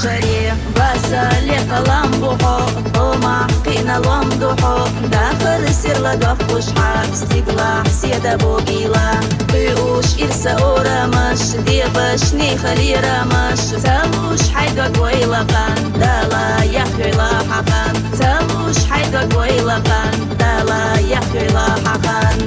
شريع بسالك لمبوحو لمحь кхиина лом духо дахыр сирлага хушха стигла сиеда богила бюш ирса орамаш дебаш нихалирамаш цалуш хайга гойлакан дала яхила хахан цалуш хайга гойлакан дала яхила хахан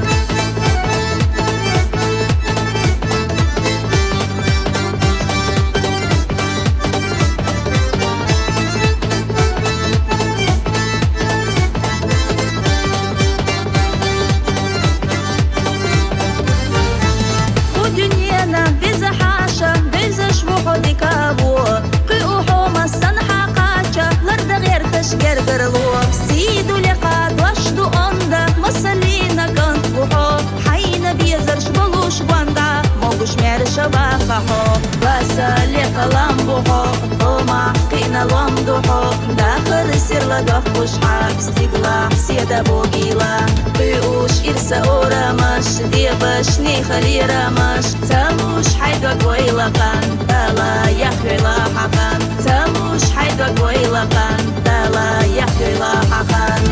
Никаева قيوحو مسن حقاچا لرد غير تشجر قرلو سيدو لقاد واشدو اندا مسلينا كنت بوحو حينا بيزرش بلوش باندا موغوش ميرشا باقاحو بسالك لمبوحو لمحь кхиина лом духо дахыр сирлага хушха стигла сиеда богила бюш ирса орамаш дебаш нихалирамаш цалуш хайга гойлакан дала яхила хахан цалуш хайга гойлакан дала яхила хахан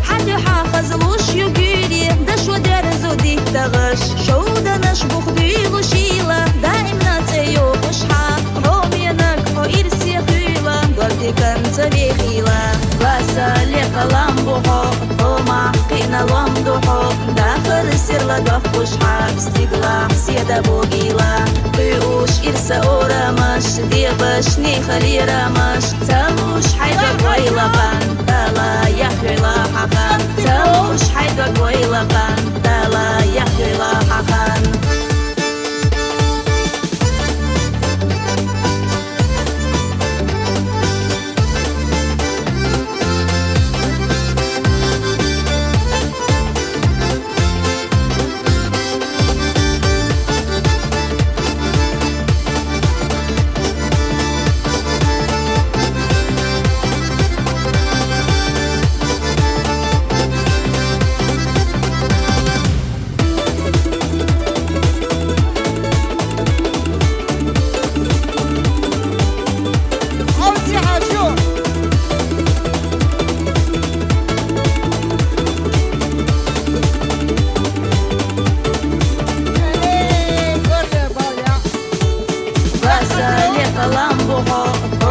حد حافظ لوش يجري ده شو درزو دي تغش شو ده نشبخ دي غشيلة دائما تيو بشحا رومينك هو إرسي خيلة قلتي كنت بخيلة بسالك لمبوحو لمحь кхиина лом духо дахыр сирлага хушха стигла сиеда богила бюш ирса орамаш дебаш нихалирамаш цалуш хайга гойлакан дала яхила хахан цалуш хайга гойлакан дала яхила хахан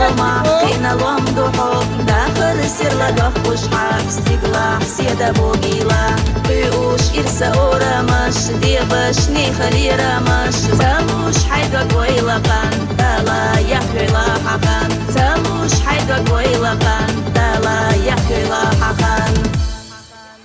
لمحь кхиина лом духо дахыр сирлага хушха стигла сиеда богила бюш ирса орамаш дебаш нихалирамаш цалуш хайга гойлакан дала яхила хахан цалуш хайга гойлакан дала яхила хахан